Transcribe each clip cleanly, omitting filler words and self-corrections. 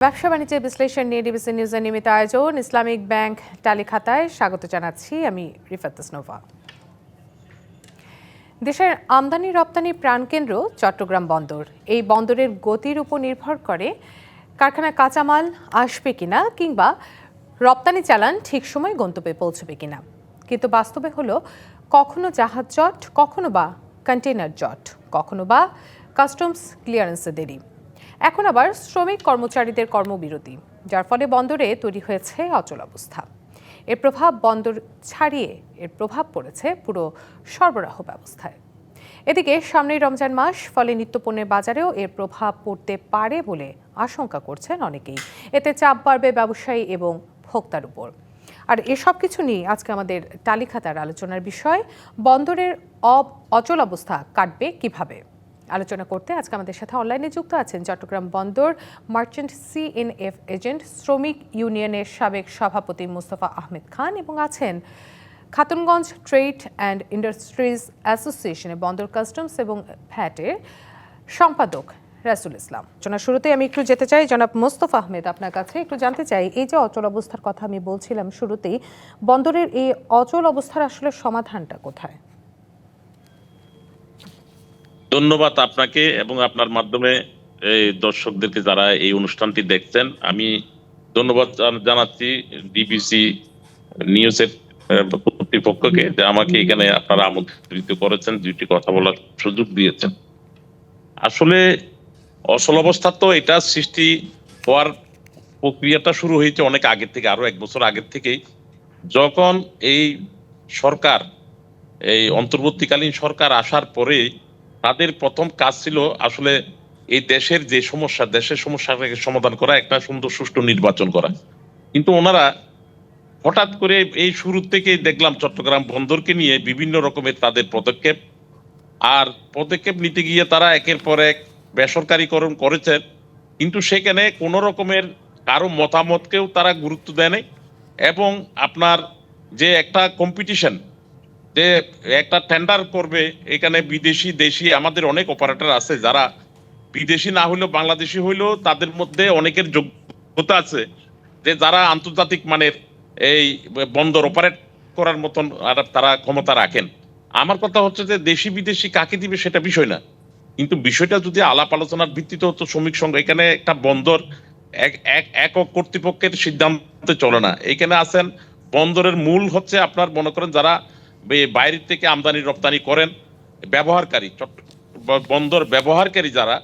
ব্যবসা বাণিজ্যের বিশ্লেষণ নিয়ে ডিবিসি নিউজের নিয়মিত আয়োজন ইসলামিক ব্যাংক টালি খাতায় স্বাগত জানাচ্ছি আমি রিফাত তাসনোভা। দেশের আমদানি রপ্তানি প্রাণকেন্দ্র চট্টগ্রাম বন্দর। এই বন্দরের গতির উপর নির্ভর করে কারখানায় কাঁচামাল আসবে কিনা কিংবা রপ্তানি চালান ঠিক সময় গন্তব্যে পৌঁছবে কিনা। কিন্তু বাস্তবে হলো কখনো জাহাজ জট, কখনো বা কন্টেইনার জট, কখনো বা কাস্টমস ক্লিয়ারেন্সে দেরি, এখন আবার শ্রমিক কর্মচারীদের কর্মবিরতি, যার ফলে বন্দরে তৈরি হয়েছে অচলাবস্থা। এর প্রভাব বন্দর ছাড়িয়ে এর প্রভাব পড়েছে পুরো সরবরাহ ব্যবস্থায়। এদিকে সামনেই রমজান মাস, ফলে নিত্যপণ্যের বাজারেও এর প্রভাব পড়তে পারে বলে আশঙ্কা করছেন অনেকেই। এতে চাপ বাড়বে ব্যবসায়ী এবং ভোক্তার উপর। আর এসব কিছু নিয়ে আজকে আমাদের তালিখাতার আলোচনার বিষয়, বন্দরের অচলাবস্থা কাটবে কিভাবে। আলোচনা করতে আজকে আমাদের সাথে অনলাইনে যুক্ত আছেন চট্টগ্রাম বন্দর মার্চেন্ট সিএনএফ এজেন্ট শ্রমিক ইউনিয়নের সাবেক সভাপতি মোস্তফা আহমেদ খান এবং আছেন খাতুনগঞ্জ ট্রেড অ্যান্ড ইন্ডাস্ট্রিজ অ্যাসোসিয়েশনের বন্দর কাস্টমস এবং ভ্যাটের সম্পাদক রাসুল ইসলাম। শুরুতে আমি একটু যেতে চাই জনাব মোস্তফা আহমেদ, আপনার কাছে একটু জানতে চাই, এই যে অচল অবস্থার কথা আমি বলছিলাম শুরুতেই, বন্দরের এই অচল অবস্থার আসলে সমাধানটা কোথায়? ধন্যবাদ আপনাকে এবং আপনার মাধ্যমে এই দর্শকদেরকে যারা এই অনুষ্ঠানটি দেখছেন। আমি ধন্যবাদ জানাচ্ছি ডিবিসি নিউজের কর্তৃপক্ষকে যে আমাকে এখানে আপনারা আমন্ত্রিত করেছেন, দুইটি কথা বলার সুযোগ দিয়েছেন। আসলে অচল অবস্থা তো এটা সৃষ্টি হওয়ার প্রক্রিয়াটা শুরু হয়েছে অনেক আগের থেকে, আরো 1 বছর আগের থেকেই, যখন এই সরকার, এই অন্তর্বর্তীকালীন সরকার আসার পরেই তাদের প্রথম কাজ ছিল আসলে এই দেশের সমস্যাটাকে সমাধান করা, একটা সুন্দর সুষ্ঠু নির্বাচন করা। কিন্তু ওনারা হঠাৎ করে এই শুরু থেকে দেখলাম চট্টগ্রাম বন্দরকে নিয়ে বিভিন্ন রকমের তাদের পদক্ষেপ, আর পদক্ষেপ নিতে গিয়ে তারা একের পর এক বেসরকারীকরণ করেছেন। কিন্তু সেখানে কোন রকমের কারো মতামতকেও তারা গুরুত্ব দেয় নাই। এবং আপনার যে একটা কম্পিটিশন, যে একটা টেন্ডার করবে, এখানে বিদেশি দেশি আমাদের অনেক অপারেটর আছে যারা বিদেশি না হইলেও বাংলাদেশি হইলেও তাদের মধ্যে অনেকের যোগ্যতা আছে, যে যারা আন্তর্জাতিক মানের এই বন্দর অপারেট করার মতন তারা ক্ষমতা রাখেন। আমার কথা হচ্ছে যে দেশি বিদেশি কাকে দিবে সেটা বিষয় না, কিন্তু বিষয়টা যদি আলাপ আলোচনার ভিত্তিতে হতো শ্রমিক সংঘ, এখানে একটা বন্দর একক কর্তৃপক্ষের সিদ্ধান্তে চলে না। এখানে আছেন বন্দরের মূল হচ্ছে আপনার মনে করেন যারা বাইরের থেকে আমদানি রপ্তানি করেন, ব্যবহারকারী, বন্দর ব্যবহারকারী যারা,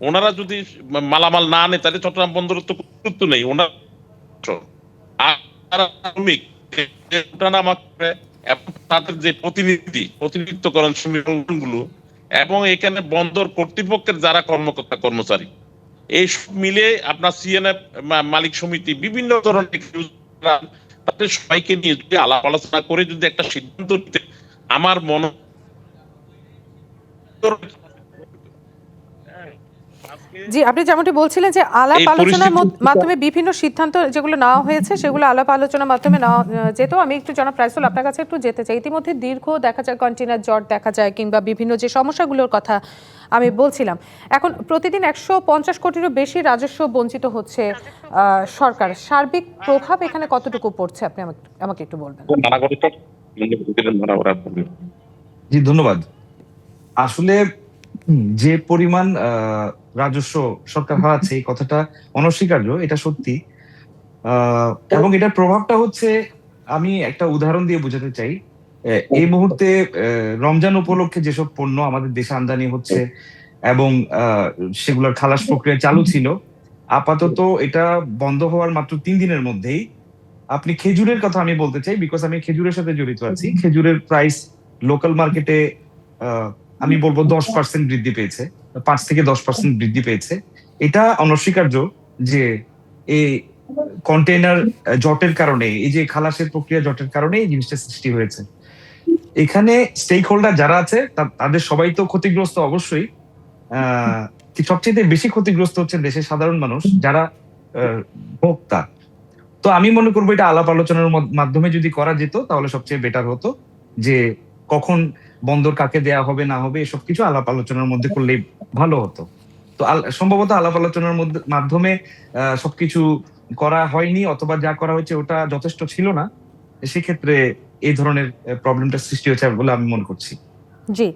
ওনারা যদি মালামাল না আনে তাহলে চট্টগ্রাম বন্দরের তো গুরুত্ব নেই। ওনারা শ্রমিক তাদের যে প্রতিনিধিত্ব করেন শ্রমিক সংগঠনগুলো এবং এখানে বন্দর কর্তৃপক্ষের যারা কর্মকর্তা কর্মচারী, এই সব মিলে আপনার সিএনএফ মালিক সমিতি বিভিন্ন ধরনের তাদের সবাইকে নিয়ে যদি আলাপ আলোচনা করে যদি একটা সিদ্ধান্ত নিতে, আমার মনে জি, আপনি যেমনটি বলছিলেন যে আলাপ আলোচনার মাধ্যমে বিভিন্ন সিদ্ধান্ত যেগুলো নেওয়া হয়েছে সেগুলো আলাপ আলোচনার মাধ্যমে নেওয়া যেত। আমি একটু জনাব রাইসুল আপনার কাছে একটু যেতে চাই। ইতিমধ্যে দীর্ঘ দেখা যায় কন্টেইনার জট দেখা যায় কিংবা বিভিন্ন যে সমস্যাগুলোর কথা আমি বলছিলাম, এখন প্রতিদিন 150 কোটিরও বেশি রাজস্ব বঞ্চিত হচ্ছে সরকার। সার্বিক প্রভাব এখানে কতটুকু পড়ছে আপনি আমাকে একটু বলবেন? জি ধন্যবাদ। আসলে যে পরিমাণ রাজস্ব সরকার হারাচ্ছে এই কথাটা অনস্বীকার্য, এটা সত্যি। এবং এটার প্রভাবটা হচ্ছে, আমি একটা উদাহরণ দিয়ে বোঝাতে চাই। এই মুহূর্তে রমজান উপলক্ষে যেসব পণ্য আমাদের দেশে আমদানি হচ্ছে এবং সেগুলোর খালাস প্রক্রিয়া চালু ছিল, আপাতত এটা বন্ধ হওয়ার মাত্র 3 দিনের মধ্যেই আপনি খেজুরের কথা আমি বলতে চাই, বিকজ আমি খেজুরের সাথে জড়িত আছি। খেজুরের প্রাইস লোকাল মার্কেটে আমি বলবো 10% বৃদ্ধি পেয়েছে, 5 থেকে 10% বৃদ্ধি পেয়েছে। এটা অনস্বীকার্য যে এই কন্টেইনার জটের কারণে, এই যে খালাসের প্রক্রিয়া জটের কারণে এই জিনিসটা সৃষ্টি হয়েছে। এখানে স্টেক হোল্ডার যারা আছে তাদের সবাই তো ক্ষতিগ্রস্ত অবশ্যই। সবচেয়ে বেশি ক্ষতিগ্রস্ত হচ্ছে দেশের সাধারণ মানুষ যারা ভোক্তা। তো আমি মনে করবো এটা আলাপ আলোচনার মাধ্যমে যদি করা যেত তাহলে সবচেয়ে বেটার হতো, যে কখন বন্দর কাকে দেয়া হবে না হবে এসব কিছু আলাপ আলোচনার মধ্যে করলেই ভালো হতো। তো তো সম্ভবত আলাপ আলোচনার মাধ্যমে সবকিছু করা হয়নি, অথবা যা করা হয়েছে ওটা যথেষ্ট ছিল না, সেক্ষেত্রে এই ধরনের প্রবলেমটা সৃষ্টি হয়েছে বলে আমি মনে করছি। জি,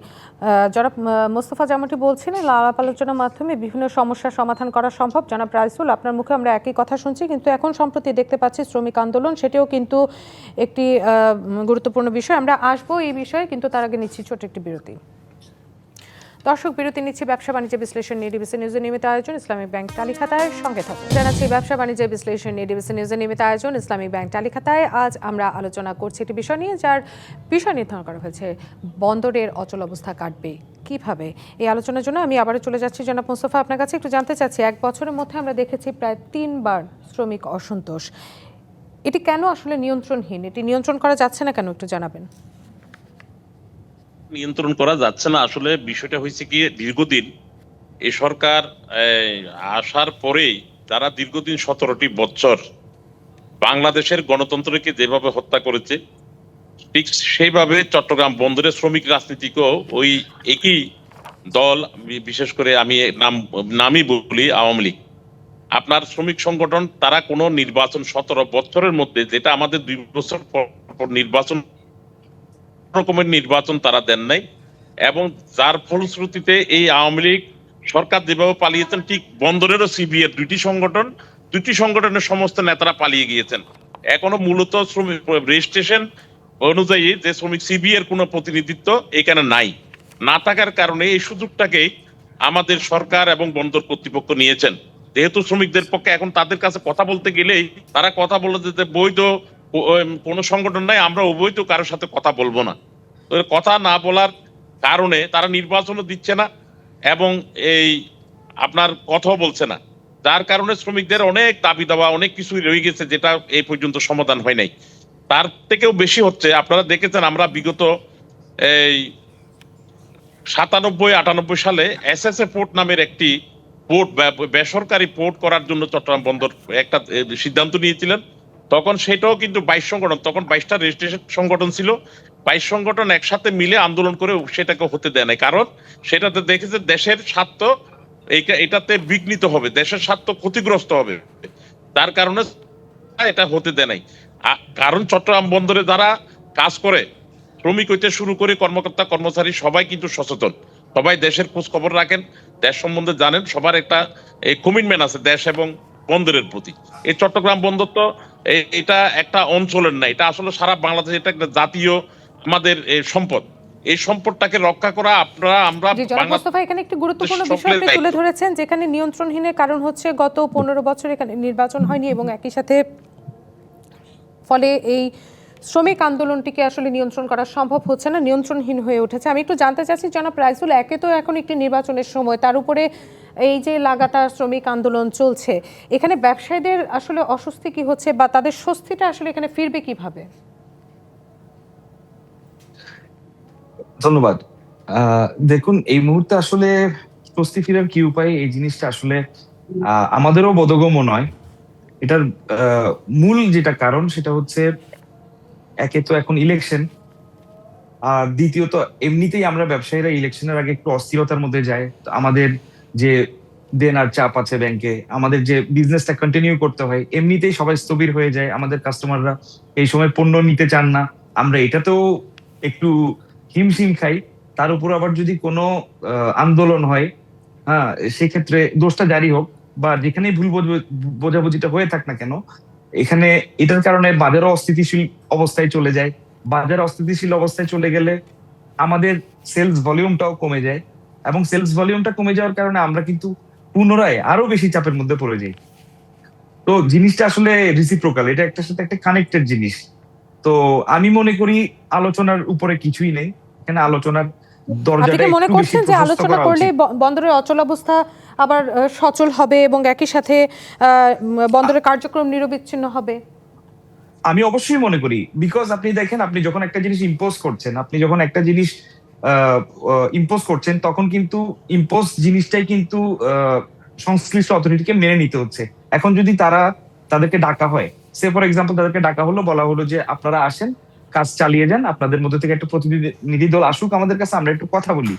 জনাব মোস্তফা যেমনটি বলছিলেন, আলাপ আলোচনার মাধ্যমে বিভিন্ন সমস্যার সমাধান করা সম্ভব। জনাব রাইসুল, আপনার মুখে আমরা একই কথা শুনছি, কিন্তু এখন সম্প্রতি দেখতে পাচ্ছি শ্রমিক আন্দোলন, সেটিও কিন্তু একটি গুরুত্বপূর্ণ বিষয়। আমরা আসবো এই বিষয়ে, কিন্তু তার আগে নিচ্ছি ছোট একটি বিরতি। দর্শক, বিরতি নিচ্ছি। ব্যবসা বাণিজ্য বিশ্লেষণ নিয়ে ডিবিসি নিউজের নিয়মিত আয়োজন ইসলামিক ব্যাংক টালিখাতায়, সঙ্গে থাকুন। জানাচ্ছি ব্যবসা বাণিজ্য বিশ্লেষণ নিয়ে ডিবিসি নিউজের নিয়মিত আয়োজন ইসলামিক ব্যাংক টালিখাতায়। আজ আমরা আলোচনা করছি একটি বিষয় নিয়ে, যার বিষয় নির্ধারণ করা হয়েছে বন্দরের অচল অবস্থা কাটবে কিভাবে। এই আলোচনার জন্য আমি আবারও চলে যাচ্ছি জনাব মোস্তফা, আপনার কাছে একটু জানতে চাচ্ছি, 1 বছরের মধ্যে আমরা দেখেছি প্রায় 3 বার শ্রমিক অসন্তোষ। এটি কেন আসলে নিয়ন্ত্রণহীন? এটি নিয়ন্ত্রণ করা যাচ্ছে না কেন, একটু জানাবেন। নিয়ন্ত্রণ করা যাচ্ছে না, আসলে বিষয়টা হয়েছে কি, দীর্ঘদিন এই সরকার আসার পরেই যারা দীর্ঘদিন 17টি বছর বাংলাদেশের গণতন্ত্রকে যেভাবে হত্যা করেছে, ঠিক সেইভাবে চট্টগ্রাম বন্দরের শ্রমিক রাজনীতিকেও ওই একই দল, বিশেষ করে আমি নামই বলি আওয়ামী লীগ, আপনার শ্রমিক সংগঠন, তারা কোনো নির্বাচন 17 বছরের মধ্যে, যেটা আমাদের 2 বছর পর নির্বাচন, রকমের নির্বাচন তারা দেন নাই। এবং যার ফলশ্রুতিতে এই আওয়ামী লীগ সরকার যেভাবে পালিয়েছেন, ঠিক বন্দরেরও সিবিএর দুটি সংগঠনের সমস্ত নেতারা পালিয়ে গিয়েছেন। এখনো মূলত শ্রমিক রেজিস্ট্রেশন অনুযায়ী যে শ্রমিক সিবিএর কোনো প্রতিনিধিত্ব এখানে না থাকার কারণে এই সুযোগটাকেই আমাদের সরকার এবং বন্দর কর্তৃপক্ষ নিয়েছেন। যেহেতু শ্রমিকদের পক্ষে এখন তাদের কাছে কথা বলতে গেলেই তারা কথা বলে যে বৈধ কোনো সংগঠন নাই, আমরা অবৈধ কারোর সাথে কথা বলবো না। তো কথা না বলার কারণে তারা নির্বাচনও দিচ্ছে না এবং এই আপনার কথাও বলছে না, যার কারণে শ্রমিকদের অনেক দাবি দাওয়া, অনেক কিছুই রয়ে গেছে, যেটা এই পর্যন্ত সমাধান হয় নাই। তার থেকেও বেশি হচ্ছে, আপনারা দেখেছেন আমরা বিগত এই 97-98 সালে এসএসএ পোর্ট নামের একটি পোর্ট, বেসরকারি পোর্ট করার জন্য চট্টগ্রাম বন্দর একটা সিদ্ধান্ত নিয়েছিলেন। তখন সেটাও কিন্তু 22 সংগঠন, তখন 22টা রেজিস্ট্রেশন সংগঠন ছিল, 22 সংগঠন একসাথে মিলে আন্দোলন করে সেটাকে হতে দেয় নাই। কারণ সেটাতে দেখেছে দেশের স্বার্থ এটাতে বিঘ্নিত হবে, দেশের স্বার্থ ক্ষতিগ্রস্ত হবে, তার কারণে এটা হতে দেয় নাই। কারণ চট্টগ্রাম বন্দরে যারা কাজ করে, শ্রমিক হইতে শুরু করে কর্মকর্তা কর্মচারী, সবাই কিন্তু সচেতন, সবাই দেশের খোঁজ খবর রাখেন, দেশ সম্বন্ধে জানেন, সবার একটা কমিটমেন্ট আছে দেশ এবং বন্দরের প্রতি। এই চট্টগ্রাম বন্দর তো এটা একটা অঞ্চলের না, এটা আসলে সারা বাংলাদেশ, এটা একটা জাতীয় আমাদের সম্পদ। এই সম্পদটাকে রক্ষা করা আমরা মোস্তফা, এখানে একটি গুরুত্বপূর্ণ বিষয় আপনি তুলে ধরেছেন, যেখানে নিয়ন্ত্রণহীনের কারণ হচ্ছে গত 15 বছর এখানে নির্বাচন হয়নি, এবং একই সাথে ফলে এই শ্রমিক আন্দোলনটিকে আসলে নিয়ন্ত্রণ করা সম্ভব হচ্ছে না, নিয়ন্ত্রণহীন হয়ে উঠেছে। আমি একটু জানতে চাচ্ছি জনাব রাইসুল, একে তো এখন একটি নির্বাচনের সময়, তার উপরে এই যে লাগাতার শ্রমিক আন্দোলন চলছে, এখানে ব্যবসায়ীদের আসলে অস্বস্তি কি হচ্ছে, বা তাদের স্বস্তিটা আসলে এখানে ফিরবে কিভাবে? ধন্যবাদ। দেখুন, এই মুহূর্তে আসলে স্বস্তি ফিরার কি উপায়, এই জিনিসটা আসলে আমাদেরও বোধগম্য নয়। এটার মূল যেটা কারণ সেটা হচ্ছে, একে তো এখন ইলেকশন, আর দ্বিতীয়ত এমনিতেই আমরা ব্যবসায়ীরা ইলেকশনের আগে একটু অস্থিরতার মধ্যে যাই। আমাদের যে দেনার চাপ আছে ব্যাংকে, আমাদের যে বিজনেসটা কন্টিনিউ করতে হয়, এমনিতেই সবাই স্থবির হয়ে যায়। আমাদের কাস্টমাররা এই সময় পণ্য নিতে চান না, আমরা এটাতেও একটু হিমশিম খাই। তার উপর আবার যদি কোনো আন্দোলন হয়, হ্যাঁ, সেক্ষেত্রে দোষটা জারি হোক বা যেখানেই ভুল বোঝাবুঝিটা হয়ে থাক না কেন, এখানে এটার কারণে বাজারও অস্থিতিশীল অবস্থায় চলে যায়। বাজার অস্থিতিশীল অবস্থায় চলে গেলে আমাদের সেলস ভলিউমটাও কমে যায়, এবং সেলস ভলিউমটা কমে যাওয়ার কারণে আমরা কিন্তু পুনরায় আরো বেশি চাপের মধ্যে পড়ে যাই। তো জিনিসটা আসলে রিসিপ্রোকাল, এটা একটার সাথে একটা কানেক্টেড জিনিস। তো আমি মনে করি আলোচনার উপরে কিছুই নেই, এখানে আলোচনার দরজাটা একটু মনে করছেন যে আলোচনা করলে বন্দরের অচল অবস্থা আবার সচল হবে এবং একই সাথে বন্দরের কার্যক্রম নিরবিচ্ছিন্ন হবে? আমি অবশ্যই মনে করি, বিকজ আপনি দেখেন, আপনি যখন একটা জিনিস ইম্পোজ করছেন, তখন কিন্তু ইম্পোজ জিনিসটাই কিন্তু সংশ্লিষ্ট অথরিটিকে মেনে নিতে হচ্ছে। এখন যদি তাদেরকে ডাকা হয়, সে ফর এক্সাম্পল তাদেরকে ডাকা হলো, বলা হলো যে আপনারা আসেন, কাজ চালিয়ে যান, আপনাদের মধ্যে থেকে একটা প্রতিনিধি দল আসুক আমাদের কাছে, আমরা একটু কথা বলি,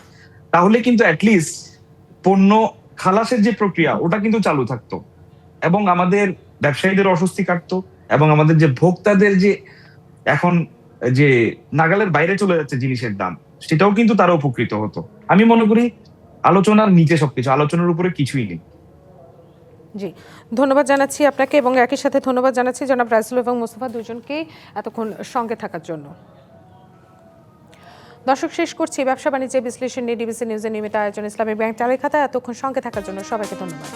তাহলে কিন্তু অ্যাটলিস্ট পণ্য খালাসের যে প্রক্রিয়া ওটা কিন্তু চালু থাকতো, এবং আমাদের ব্যবসায়ীদের অস্বস্তি কাটতো, এবং আমাদের যে ভোক্তাদের যে এখন যে নাগালের বাইরে চলে যাচ্ছে জিনিসের দাম, সেটাও কিন্তু তারা উপকৃত হতো। আমি মনে করি আলোচনার নিচে সবকিছু, আলোচনার উপরে কিছুই নেই। জি, ধন্যবাদ জানাচ্ছি আপনাকে, এবং একই সাথে ধন্যবাদ জানাচ্ছি জনাব রাইসুল এবং মোস্তফা দুজনকেই এতক্ষণ সঙ্গে থাকার জন্য। দর্শক, শেষ করছি ব্যবসা বাণিজ্যের বিশ্লেষণ নিয়ে ডিবিসি নিউজের নিয়মিত আয়োজন ইসলামী ব্যাংক টালের খাতা। এতক্ষণ সঙ্গে থাকার জন্য সবাইকে ধন্যবাদ।